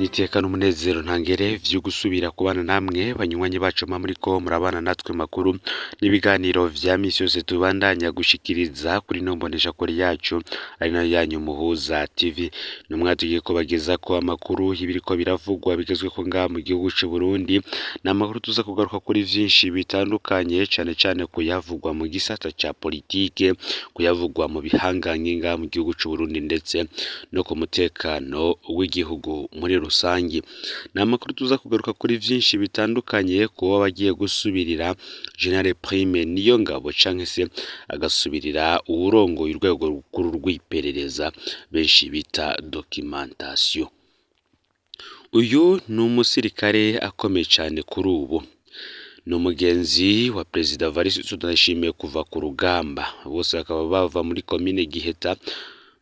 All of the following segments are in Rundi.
Iteka n'umunezero ntangere vyo gusubira kubana namwe banywanyi bacu muriko murabana natwe makuru n'ibiganiro vya misi yose tubandanya gushikiriza kuri nombonesha kure yacu ari nayo yanyu Muhuza TV. Numwe tugiye kubagezako amakuru y'ibiriko biravugwa bigezweko ngaha mu gihugu c'u Burundi. N'amakuru tuza kugaruka kuri vyinshi bitandukanye cane cane kuyavugwa mu gisata ca politike, kuyavugwa mu bihanganye ngaha mu gihugu c'u Burundi ndetse no ku mutekano w'igihugu muri rusangi. N'amakuru tuza kugaruka kuri vyinshi bitandukanye kuba bagiye gusubirira General Prime Niyongabo canke se agasubirira uwurongoye urwego rukuru rw'iperereza benshi bita documentation. Uyu ni umusirikare akomeye cane kuri ubu. Ni umugenzi wa Perezida Evariste Ndayishimiye kuva ku rugamba. Bose bakaba bava muri komine Giheta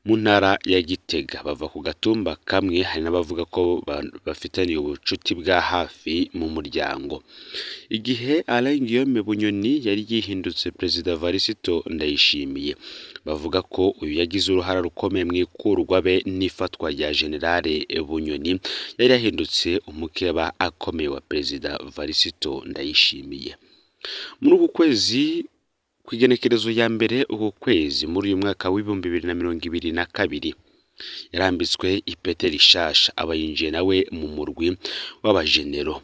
mu ntara ya Gitega, bava ku gatumba kamwe. Hari n'abavuga ko bafitaniye ubucuti bwa hafi mu muryango. Igihe Alain Guillaume Bunyoni yari yihindutse Perezida Evariste Ndayishimiye, bavuga ko uyu yagize uruhara rukomeye mu ikurwa be n'ifatwa rya Generale Bunyoni yari yahindutse umukeba akomeye wa Perezida Evariste Ndayishimiye. Muri uku kwezi kw'igenekerezo ya mbere uku kwezi muri uyu mwaka w'ibihumbi 2022 yarambitswe ipete rishasha, aba yinjiye nawe mu murwi w'abajenero,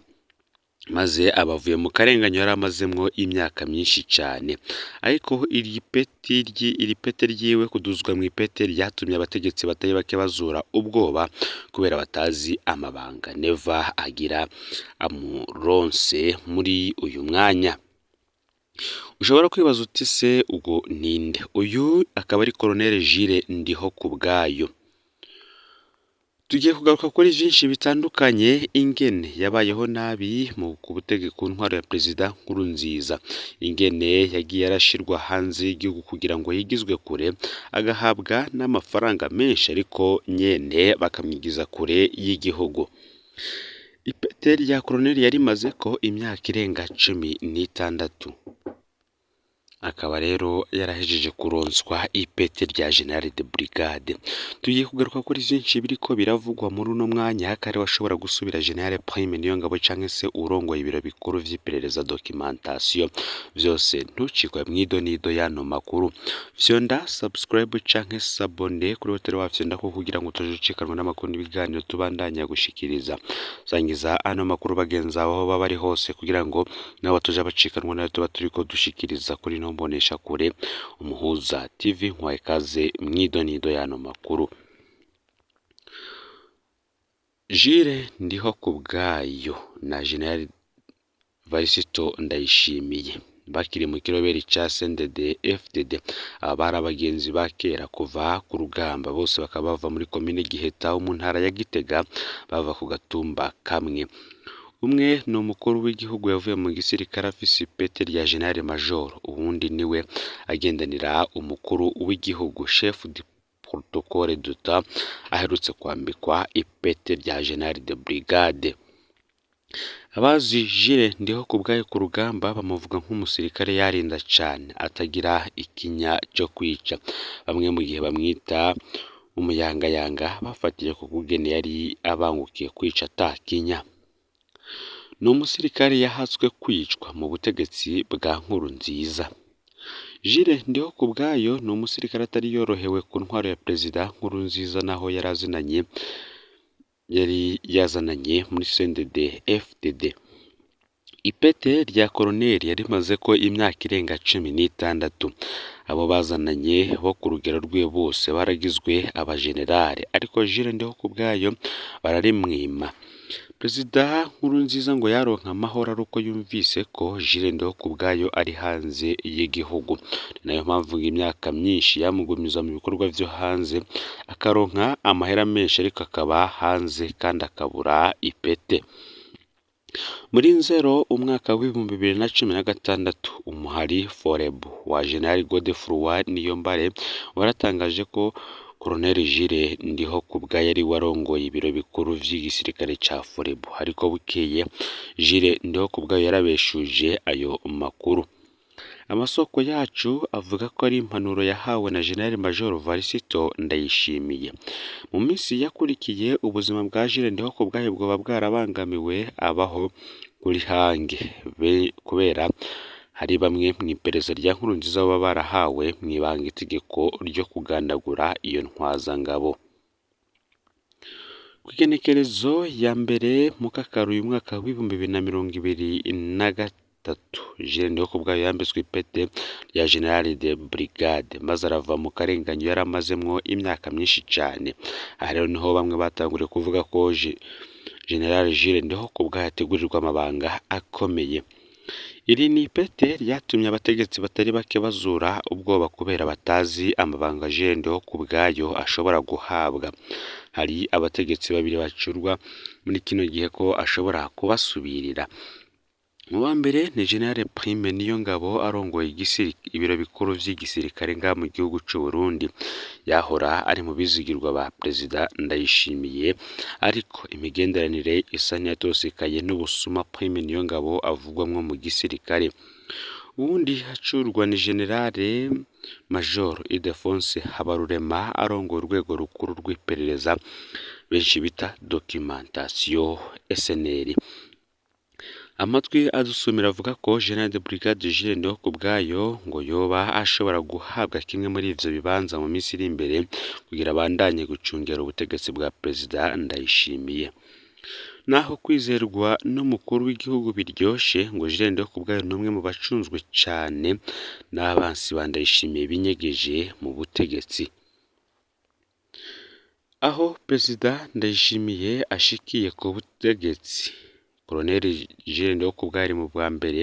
maze abavuye mu karenganyo yari amazemwo imyaka myinshi cane. Ariko iri pete ryiwe kuduzwa mu ipete ryatumye abategetsi batari bake bazura ubwoba kubera batazi amabanga Neva agira amuronse muri uyu mwanya. Ushobora kwibaza uti se ubwo ninde? Uyu akaba ari Colonel Jules Ndihokubwayo. Tugiye kugaruka kuri vyinshi bitandukanye, ingene yabayeho nabi mu kubutegeka ntwaro ya Perezida Nkurunziza, ingene yagiye arashirwa hanze y'igihugu kugira ngo yigizwe kure, agahabwa n'amafaranga menshi ariko nyene bakamwigiza kure y'igihugu. Ipete rya Colonel yarimaze ko imyaka irenga 16. Akaba rero yarahejeje kuronswa ipete rya General de Brigade. Tugiye kugaruka kuri vyinshi biriko biravugwa muri uno mwanya, hakari washobora gusubira General Prime Niyongabo canke se urongoye ibiro bikuru vy'iperereza documentation. Vyose ntucikwe mwidonido yano makuru. Vyonda subscribe canke s'abone kuri hotel wafyonda ko kugira ngo utojucikanwa n'amakuru n'ibiganiro tubandanya gushikiriza. Sangiza ano makuru bagenza aho baba ari hose kugira ngo nabo tuja bacikanwa nayo tuba turiko dushikiriza kuri nombonesha kure Umuhuza TV. Nkwaye kaze mwidonido yano makuru. Jules Ndihokubwayo na General Evariste Ndayishimiye bakiri mu kiroberi ca CNDD FDD, abari abagenzi bakera kuva ku rugamba. Bose bakaba bava muri komine Giheta mu ntara ya Gitega, bava ku gatumba kamwe. Umwe ni umukuru w'igihugu yavuye mu gisirikare afise ipete rya General Major, uwundi niwe agendanira umukuru w'igihugu chef du protocole d'etat, aherutse kwambikwa ipete rya General de Brigade. Abazi Jules Ndihokubwayo ku rugamba bamuvuga nk'umusirikare yarinda cane, atagira ikinya cyo kwica. Bamwe mu gihe bamwita umuyangayanga bafatiye ku kugene yari abangukiye kwica atakinya. Ni umusirikare yahatswe kwicwa mu butegetsi bwa Nkurunziza. Jules Ndihokubwayo ni umusirikare atari yorohewe ku ntwaro ya Perezida Nkurunziza, naho yari yazananye muri CNDD FDD. Ipete rya Colonel yarimaze ko imyaka irenga 16. Abo bazananye bo ku rugero rwe bose baragizwe abajenerale, ariko Jules Ndihokubwayo bararimwima. Perezida Nkurunziza ngo yaronka amahoro ari uko yumvise ko Jules Ndihokubwayo ari hanze y'igihugu. Nayo mpamvu imyaka myinshi yamugumiza mu bikorwa vyo hanze, akaronka amahera menshi ariko akaba hanze kandi akabura ipete. Muri Nzero umwaka w'ibihumbi 2016, umuhari Forebu wa General Godefroid Niyombare waratangaje ko Colonel Jules Ndihokubwayo yari warongoye ibiro bikuru vy'igisirikare ca Forebu, ariko bukeye Jules Ndihokubwayo yarabeshuje ayo makuru. Amasoko yacu avuga ko ari impanuro yahawe na General Major Varisito Ndayishimiye. Mu minsi yakurikiye ubuzima bwa Jules Ndihokubwayo bwoba bwarabangamiwe abaho kuri hange kubera hari bamwe mu iperereza rya Nkurunziza baba barahawe mu ibanga itegeko ryo kugandagura iyo ntwazangabo. Ku igenekerezo ya mbere mu Kakaro uyu mwaka w'ibihumbi 2023, Jules Ndihokubwayo yambitswe ipete rya General de Brigade maze arava mu karenganyo yari amazemwo imyaka myinshi cyane. Aha rero niho bamwe batanguriye kuvuga ko General Jules Ndihokubwayo yategurirwa amabanga akomeye. Iri ni ipete ryatumye abategetsi batari bake bazura ubwoba kubera batazi amabanga Jules Ndihokubwayo ashobora guhabwa. Hari abategetsi babiri bacurwa muri kino gihe ko ashobora kubasubirira. Mu wa mbere ni General Prime Niyongabo arongoye ibiro bikuru vy'igisirikare nga mu gihugu c'u Burundi. Yahora ari mu bizigirwa ba Perezida Ndayishimiye, ariko imigenderanire isa n'iyatosekaye n'ubusuma Prime Niyongabo avugwamwo mu gisirikare. Uwundi hacurwa ni General Major Ildefonse Habarurema arongoye urwego rukuru rw'iperereza benshi bita documentation SNL. Amatwi adusumira avuga ko General de Brigade Jules Ndihokubwayo ngo yoba ashobora guhabwa kimwe muri ivyo bibanza mu minsi iri imbere kugira abandanye gucungera ubutegetsi bwa Perezida Ndayishimiye. Naho kwizerwa n'umukuru w'igihugu biryoshe ngo Jules Ndihokubwayo n'umwe mu bacunzwe cane n'abansi ba Ndayishimiye binyegeje mu butegetsi. Aho Perezida Ndayishimiye ashikiye ku butegetsi, Colonel Jules Ndihokubwayo ari mu bwa mbere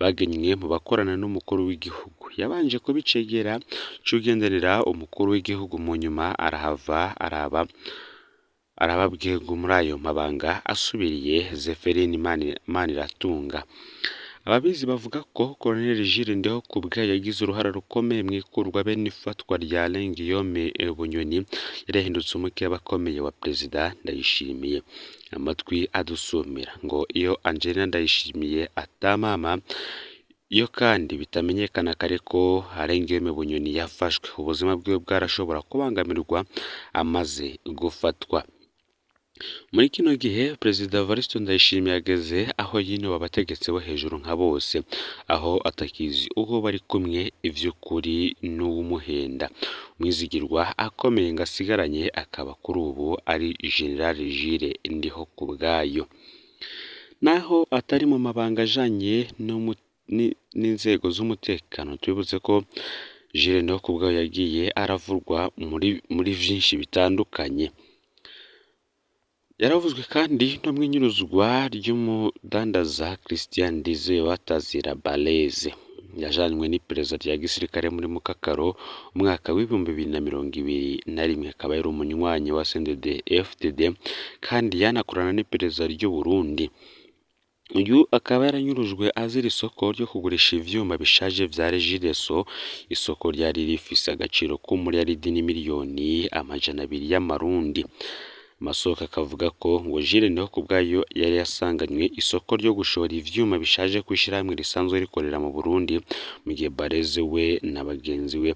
bagenywe mu bakorana n'umukuru w'igihugu. Yabanje kubicegera c'ugenderera umukuru w'igihugu, mu nyuma arahava arababwirwa muri ayo mabanga asubiriye Zeferine Maniratunga. Ababizi bavuga ko Colonel Jules Ndihokubwayo yagize uruhara rukomeye mu ikurwa be n'ifatwa rya Alain Guillaume Bunyoni yarahindutse umuke abakomeye wa Perezida Ndayishimiye. Amatwi adusumira ngo iyo Angelina Ndayishimiye atamama, iyo kandi bitamenyekana kare ko Alain Guillaume Bunyoni yafashwe, ubuzima bwiwe bwarashobora kubangamirwa amaze gufatwa. Muri kino gihe Perezida Varisito Ndayishimiye ageze aho yinuba abategetsi bo hejuru nka bose, aho atakizi uwo bari kumwe ivy'ukuri n'uwumuhenda. Umwizigirwa akomeye ngo asigaranye akaba kuri ubu ari General Jules Ndihokubwayo. Naho atari mu mabanga ajanye n'inzego z'umutekano, tubibutse ko Jules Ndihokubwayo yagiye aravurwa muri vyinshi bitandukanye. Yaravuzwe kandi no mwinyuruzwa ry'umudandaza Christian Ndizeye batazira Baleze. Yajanywe n'iperereza rya gisirikare muri Mukakaro umwaka w'ibihumbi 2021, akaba yari umunywanyi wa CNDD FDD kandi yanakorana n'iperereza ry'u Burundi. Uyu akaba yaranyurujwe azira isoko ryo kugurisha ivyuma bishaje vya Regideso. Isoko ryari rifise agaciro k'umuriyaridi n'imiliyoni 200 y'amarundi. Amasoko akavuga ko ngo Jules Ndihokubwayo yari yasanganywe isoko ryo gushora ivyuma bishaje kwishirahamwe risanzwe rikorera mu Burundi, mu gihe Baleze we na bagenzi we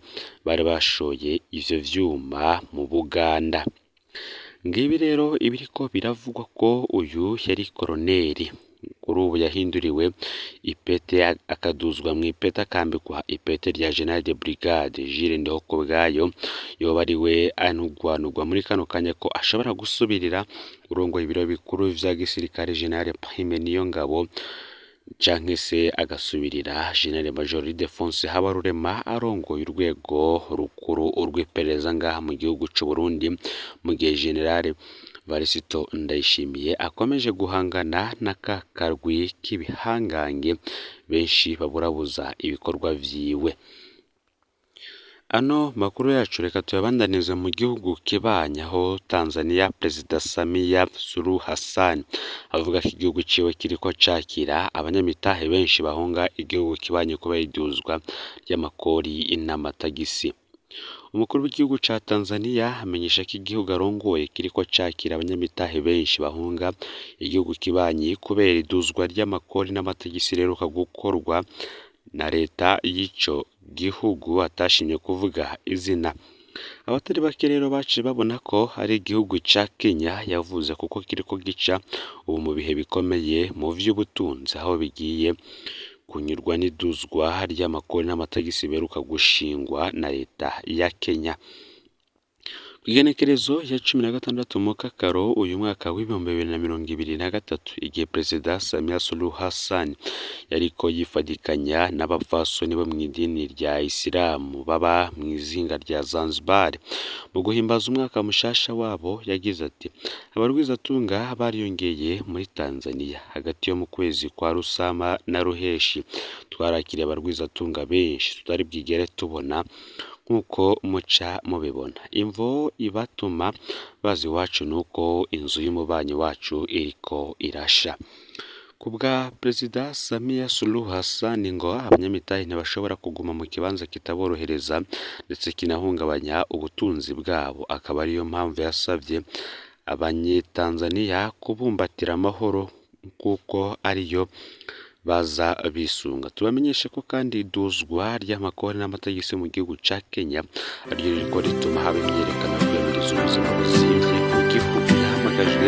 bari bashoye ivyo vyuma mu Buganda. Ngibi rero ibiriko biravugwa ko uyu yari koroneri, kuri ubu yahinduriwe ipete akaduzwa mu ipete akambikwa ipete rya General de Brigade. Jules Ndihokubwayo yoba ari we anugwanugwa muri kano kanya ko ashobora gusubirira urongoye ibiro bikuru vya gisirikare General Prime Niyongabo, canke se agasubirira General Major Ildefonse Habarurema arongoye urwego rukuru urw'iperereza ngaha mu gihugu c'u Burundi, mu gihe General Varisito Ndayishimiye akomeje guhangana n'akakarwi k'ibihangange benshi baburabuza ibikorwa vyiwe. Ano makuru yacu reka tuyabandanize mu gihugu kibanya, aho Tanzania Perezida Samia Suluhu Hassan avuga ko igihugu ciwe kiriko cakira abanyamitahe benshi bahunga igihugu kibanye kubera iduzwa ry'amakori n'amatagisi. Umukuru w'igihugu ca Tanzania amenyesha ko igihugu arongoye kiriko cakira abanyamitahe benshi bahunga igihugu kibanyi kubera iduzwa ry'amakori n'amatagisi riheruka gukorwa na leta y'ico gihugu atashimye kuvuga izina. Abatari bake rero baciye babona ko ari igihugu ca Kenya yavuze kuko kiriko gica ubu mu bihe bikomeye mu vy'ubutunzi, aho bigiye kunyurwa n'iduzwa ry'amakori n'amatagisi beruka gushingwa na leta ya Kenya. Igenekerezo ya 16 Mukakaro uyu mwaka w'ibihumbi 2023, igihe Perezida Samia Suluhu Hassan yariko yifadikanya n'abapfasoni bo mw'idini rya Isilamu baba mw'izinga rya Zanzibar mu guhimbaza umwaka mushasha wabo, yagize ati abarwizatunga bariyongeye muri Tanzania hagati yo mu kwezi kwa Rusama na Ruheshi. Twarakiriye abarwizatunga benshi tutari bwigere tubona nk'uko muca mubibona. Imvo ibatuma bazi iwacu nuko inzu y'umubanyi wacu iriko irasha. Kubwa Perezida Samia Suluhu Hassan ngo abanyamitahe ntibashobora kuguma mu kibanza kitaborohereza ndetse kinahungabanya ubutunzi bwabo, akaba ariyo mpamvu yasavye abanyetanzania kubumbatira amahoro kuko ariyo baza bisunga. Tubamenyeshe ko kandi iduzwa ry'amakori n'amatagisi mu gihugu ca Kenya ariryo ririko rituma haba imyiyerekano kwiyamiriza ubuzima buzimvye mu gihugu. Yahamagajwe